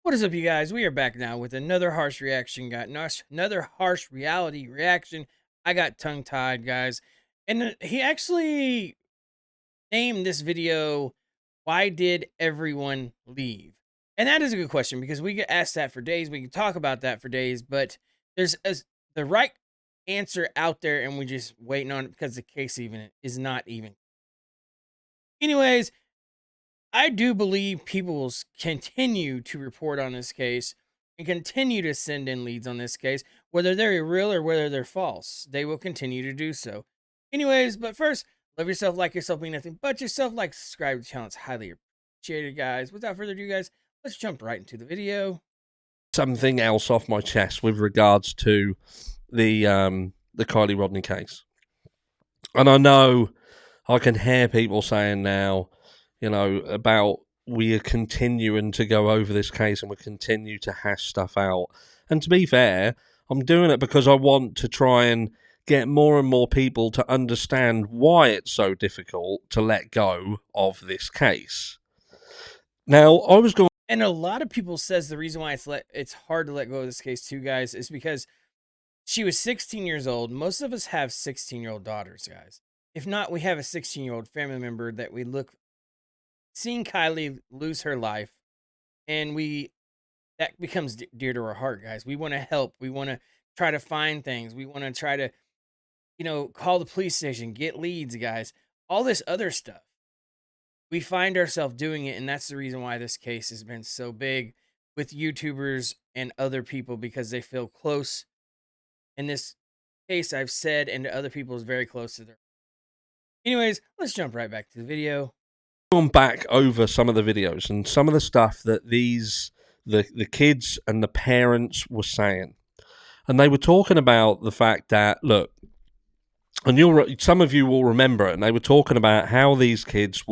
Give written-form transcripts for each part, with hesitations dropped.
What is up, you guys? We are back now with another harsh reaction. Got another harsh reality reaction. I got tongue tied, guys. And he actually named this video, "Why Did Everyone Leave?" And that is a good question because we get asked that for days. We can talk about that for days, but there's the right answer out there, and we just waiting on it because the case even is not even. Anyways, I do believe people will continue to report on this case and continue to send in leads on this case, whether they're real or whether they're false. They will continue to do so. Anyways, but first, love yourself, like yourself, be nothing but yourself. Like, subscribe to the channel. It's highly appreciated, guys. Without further ado, guys, let's jump right into the video. Something else off my chest with regards to the Kiely Rodni case. And I know I can hear people saying now, about we are continuing to go over this case and we continue to hash stuff out. And to be fair, I'm doing it because I want to try and get more and more people to understand why it's so difficult to let go of this case. Now, I was going. And a lot of people says the reason why it's hard to let go of this case too, guys, is because she was 16 years old. Most of us have 16-year-old daughters, guys. If not, we have a 16-year-old family member that we look seeing Kiely lose her life, and that becomes dear to our heart, guys. We want to help. We want to try to find things. We want to try to, call the police station, get leads, guys. All this other stuff. We find ourselves doing it, and that's the reason why this case has been so big with YouTubers and other people, because they feel close. In this case, I've said, and to other people, is very close to their. Anyways, let's jump right back to the video. Gone back over some of the videos and some of the stuff that the kids and the parents were saying, and they were talking about the fact that, look, and some of you will remember it, and they were talking about how these kids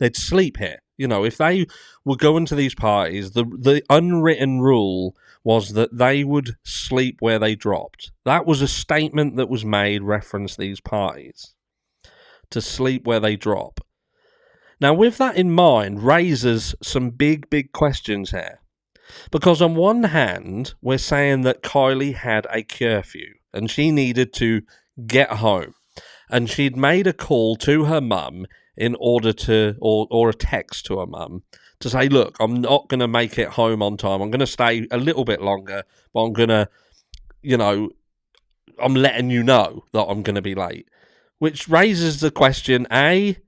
they'd sleep here. If they were going to these parties, the unwritten rule was that they would sleep where they dropped. That was a statement that was made, reference these parties, to sleep where they drop. Now, with that in mind, raises some big, big questions here. Because on one hand, we're saying that Kiely had a curfew and she needed to get home. And she'd made a call to her mum in order to, or a text to her mum, to say, look, I'm not going to make it home on time. I'm going to stay a little bit longer, but I'm going to, I'm letting you know that I'm going to be late. Which raises the question, A,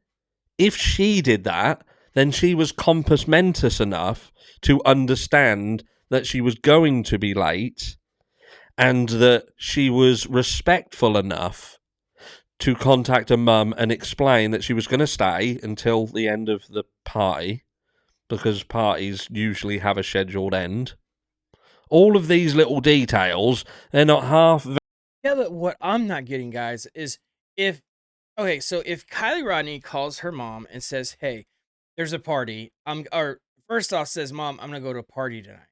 if she did that, then she was compos mentis enough to understand that she was going to be late and that she was respectful enough to contact her mum and explain that she was going to stay until the end of the party, because parties usually have a scheduled end. All of these little details, they're not half. Yeah, but what I'm not getting, guys, is if Kiely Rodni calls her mom and says, "Hey, there's a party. Or first off says, Mom, I'm gonna go to a party tonight,"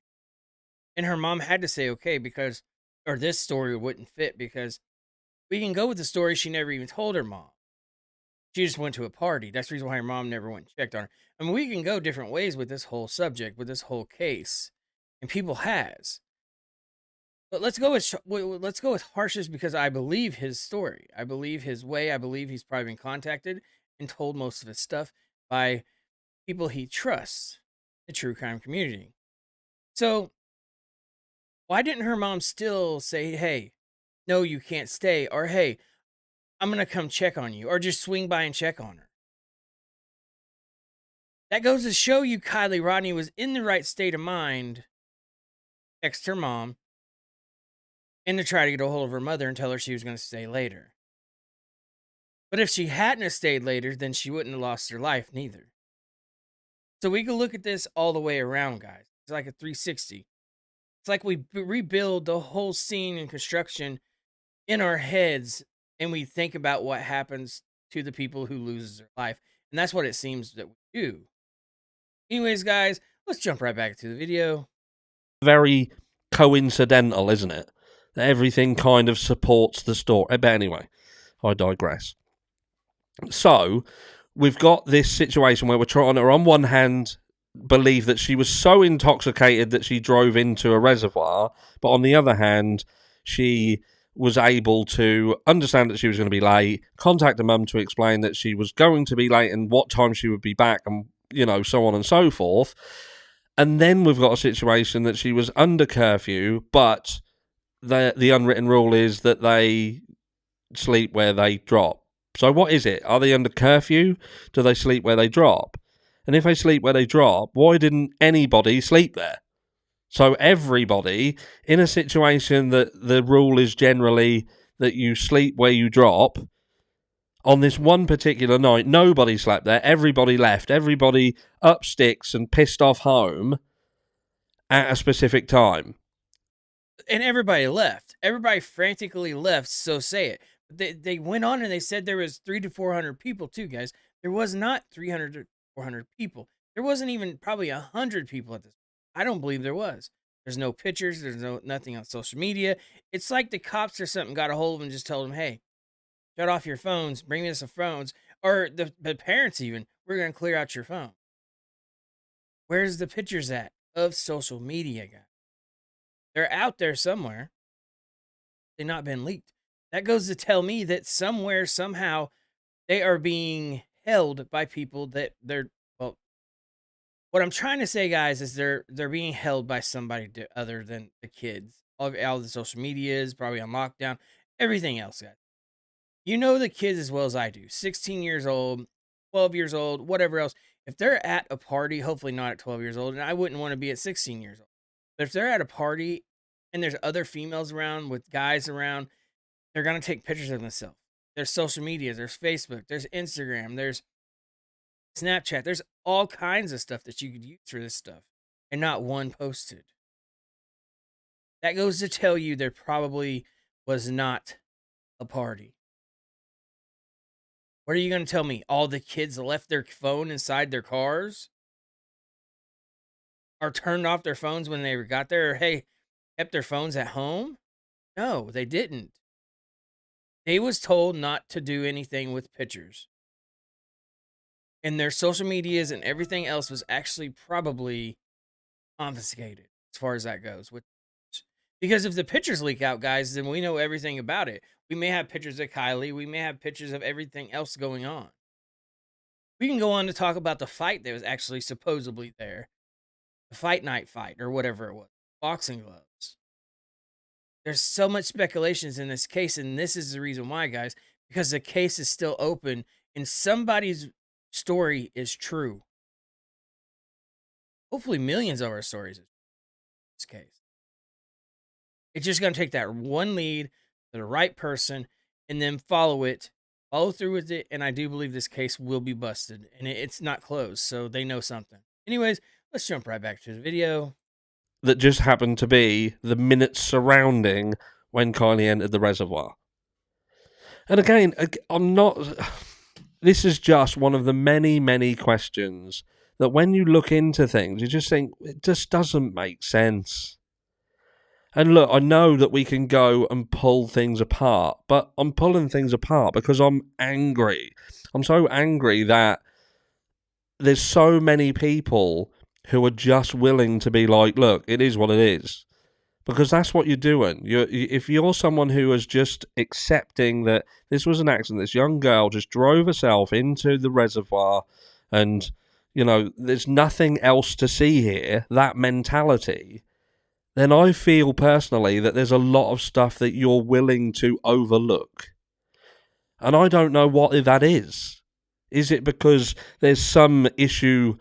and her mom had to say okay or this story wouldn't fit, because we can go with the story she never even told her mom. She just went to a party. That's the reason why her mom never went and checked on her. I mean, we can go different ways with this whole subject, with this whole case, and people has. But let's go with harshest, because I believe his story. I believe his way. I believe he's probably been contacted and told most of his stuff by people he trusts, the true crime community. So why didn't her mom still say, "Hey, no, you can't stay," or "Hey, I'm going to come check on you," or just swing by and check on her? That goes to show you Kiely Rodni was in the right state of mind, text her mom, and to try to get a hold of her mother and tell her she was going to stay later. But if she hadn't have stayed later, then she wouldn't have lost her life neither. So we can look at this all the way around, guys. It's like a 360. It's like we rebuild the whole scene and construction in our heads, and we think about what happens to the people who lose their life. And that's what it seems that we do. Anyways, guys, let's jump right back to the video. Very coincidental, isn't it? That everything kind of supports the story. But anyway, I digress. So, we've got this situation where we're trying to, on one hand, believe that she was so intoxicated that she drove into a reservoir, but on the other hand, she was able to understand that she was going to be late, contact her mum to explain that she was going to be late and what time she would be back, and so on and so forth. And then we've got a situation that she was under curfew, but the unwritten rule is that they sleep where they drop. So what is it? Are they under curfew? Do they sleep where they drop? And if they sleep where they drop, why didn't anybody sleep there? So everybody in a situation that the rule is generally that you sleep where you drop, on this one particular night, nobody slept there. Everybody left. Everybody up sticks and pissed off home at a specific time. And everybody left. Everybody frantically left, so say it. They went on and they said there was 3 to 400 people too, guys. There was not 300 to 400 people. There wasn't even probably 100 people at this. I don't believe there was. There's no pictures, there's no nothing on social media. It's like the cops or something got a hold of them and just told them, "Hey, shut off your phones, bring me some phones." Or the parents even, "We're going to clear out your phone." Where's the pictures at of social media, guys? They're out there somewhere. They've not been leaked. That goes to tell me that somewhere, somehow, they are being held by people that they're well. What I'm trying to say, guys, is they're being held by somebody other than the kids. All the social media is probably on lockdown. Everything else, guys. You know the kids as well as I do. 16 years old, 12 years old, whatever else. If they're at a party, hopefully not at 12 years old, and I wouldn't want to be at 16 years old. But if they're at a party and there's other females around with guys around, they're gonna take pictures of themselves. There's social media, there's Facebook, there's Instagram, there's Snapchat, there's all kinds of stuff that you could use for this stuff, and not one posted. That goes to tell you there probably was not a party. What are you gonna tell me? All the kids left their phone inside their cars? Or turned off their phones when they got there? Or hey, kept their phones at home? No, they didn't. They was told not to do anything with pictures. And their social medias and everything else was actually probably confiscated as far as that goes with because if the pictures leak out, guys, then we know everything about it. We may have pictures of Kylie, we may have pictures of everything else going on. We can go on to talk about the fight that was actually supposedly there. The fight night fight or whatever it was. Boxing gloves. There's so much speculations in this case, and this is the reason why, guys, because the case is still open and somebody's story is true. Hopefully, millions of our stories in this case. It's just going to take that one lead to the right person and then follow through with it. And I do believe this case will be busted and it's not closed. So they know something. Anyways, let's jump right back to the video. That just happened to be the minutes surrounding when Kylie entered the reservoir. And again, I'm not. This is just one of the many, many questions that when you look into things, you just think it just doesn't make sense. And look, I know that we can go and pull things apart, but I'm pulling things apart because I'm angry. I'm so angry that there's so many people who are just willing to be like, look, it is what it is. Because that's what you're doing. If you're someone who is just accepting that this was an accident, this young girl just drove herself into the reservoir and, there's nothing else to see here, that mentality, then I feel personally that there's a lot of stuff that you're willing to overlook. And I don't know what that is. Is it because there's some issue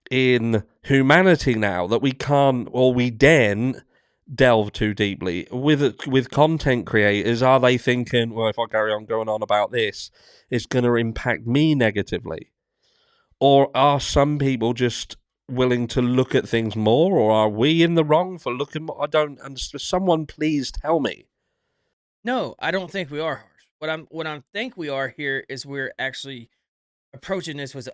in humanity now that we can't or we daren't delve too deeply with content creators? Are they thinking, well, if I carry on going on about this, it's going to impact me negatively? Or are some people just willing to look at things more, or are we in the wrong for looking more? I don't understand. Someone please tell me. No, I don't think we are harsh. What I think we are here is we're actually approaching this with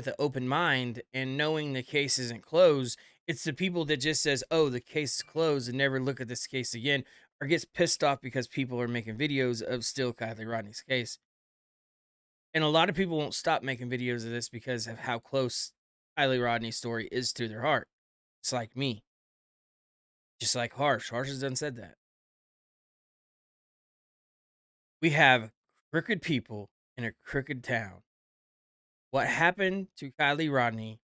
an open mind and knowing the case isn't closed. It's the people that just says, "Oh, the case is closed," and never look at this case again, or gets pissed off because people are making videos of still Kylie Rodney's case. And a lot of people won't stop making videos of this because of how close Kylie Rodney's story is to their heart. It's like me, just like Harsh. Harsh has done said that. We have crooked people in a crooked town. What happened to Kylie Rodney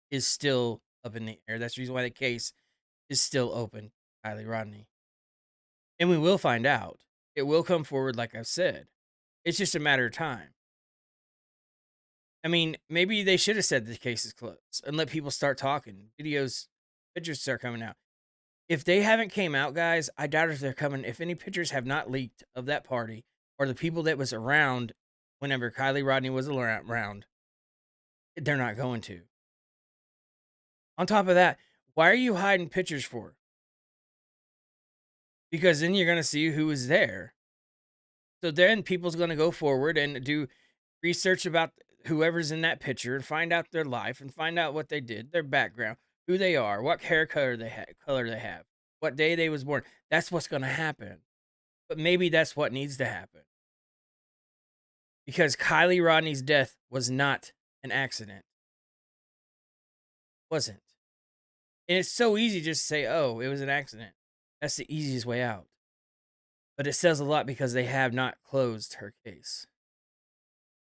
is still up in the air. That's the reason why the case is still open, Kylie Rodney. And we will find out. It will come forward, like I've said. It's just a matter of time. I mean, maybe they should have said the case is closed and let people start talking. Videos, pictures start coming out. If they haven't came out, guys, I doubt if they're coming. If any pictures have not leaked of that party or the people that was around whenever Kylie Rodney was around, they're not going to. On top of that, why are you hiding pictures for? Because then you're going to see who was there. So then people's going to go forward and do research about whoever's in that picture and find out their life and find out what they did, their background, who they are, what hair color they have, what day they was born. That's what's going to happen. But maybe that's what needs to happen. Because Kylie Rodney's death was not an accident. Wasn't. And it's so easy just to say, "Oh, it was an accident." That's the easiest way out. But it says a lot because they have not closed her case.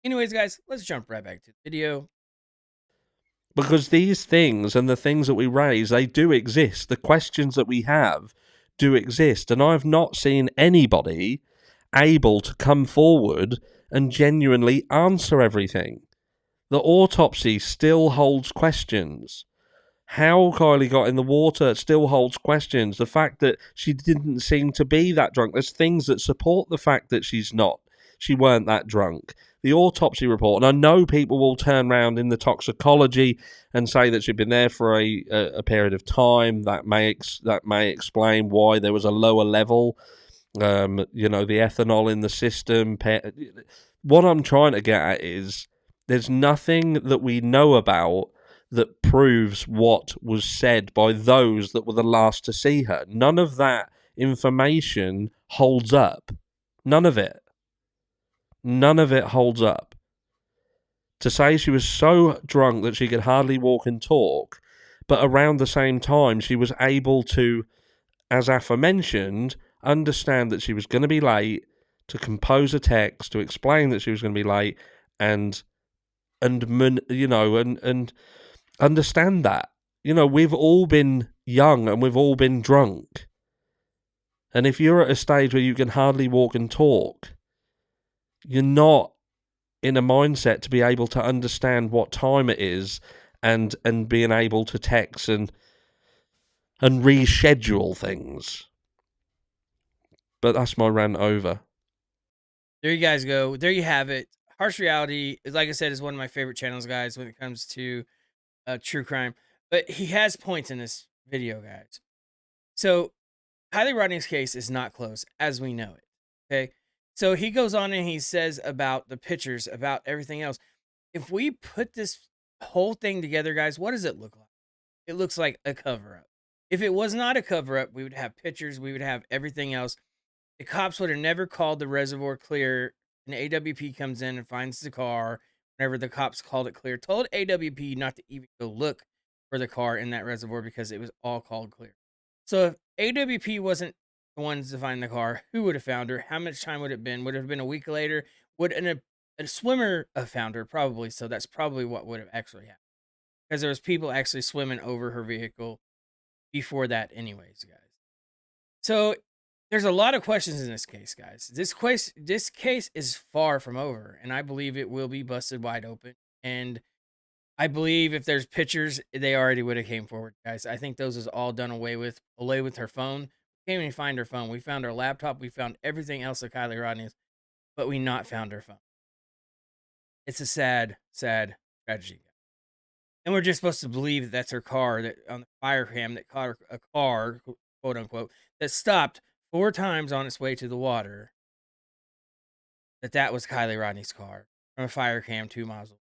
Anyways, guys, let's jump right back to the video. Because these things and the things that we raise, they do exist. The questions that we have do exist. And I've not seen anybody able to come forward and genuinely answer everything. The autopsy still holds questions. How Kylie got in the water still holds questions. The fact that she didn't seem to be that drunk. There's things that support the fact that she weren't that drunk. The autopsy report, and I know people will turn around in the toxicology and say that she'd been there for a period of time. That may explain why there was a lower level. The ethanol in the system. What I'm trying to get at is there's nothing that we know about that proves what was said by those that were the last to see her. None of that information holds up. None of it. None of it holds up. To say she was so drunk that she could hardly walk and talk, but around the same time she was able to, as aforementioned, understand that she was going to be late, to compose a text, to explain that she was going to be late, and understand that. We've all been young and we've all been drunk. And if you're at a stage where you can hardly walk and talk, you're not in a mindset to be able to understand what time it is and being able to text and reschedule things. But that's my rant over. There you guys go. There you have it. Harsh Reality is, like I said, is one of my favorite channels, guys, when it comes to true crime. But he has points in this video, guys. So Kylie Rodney's case is not closed as we know it. Okay. So he goes on and he says about the pictures, about everything else. If we put this whole thing together, guys, what does it look like? It looks like a cover up. If it was not a cover up, we would have pictures, we would have everything else. The cops would have never called the reservoir clear. An AWP comes in and finds the car. Whenever the cops called it clear, told AWP not to even go look for the car in that reservoir because it was all called clear. So if AWP wasn't the ones to find the car, who would have found her? How much time would it have been? Would it have been a week later? Would a swimmer have found her? Probably. So that's probably what would have actually happened because there was people actually swimming over her vehicle before that, anyways, guys. So there's a lot of questions in this case, guys. This case is far from over, and I believe it will be busted wide open. And I believe if there's pictures, they already would have came forward, guys. I think those is all done away with her phone. We can't even find her phone. We found her laptop. We found everything else of Kylie Rodney's, but we not found her phone. It's a sad, sad tragedy. And we're just supposed to believe that that's her car that on the fire cam that caught a car, quote unquote, that stopped 4 times on its way to the water. That was Kylie Rodney's car from a fire cam 2 miles away.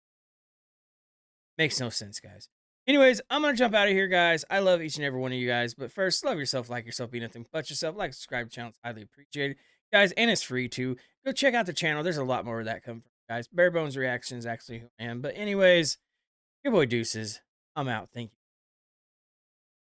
Makes no sense, guys. Anyways, I'm gonna jump out of here, guys. I love each and every one of you guys. But first, love yourself, like yourself, be nothing but yourself. Like, subscribe to the channel. It's highly appreciated. Guys, and it's free too. Go check out the channel. There's a lot more of that coming from guys. Bare bones reactions, actually who I am. But anyways, your boy Deuces. I'm out. Thank you.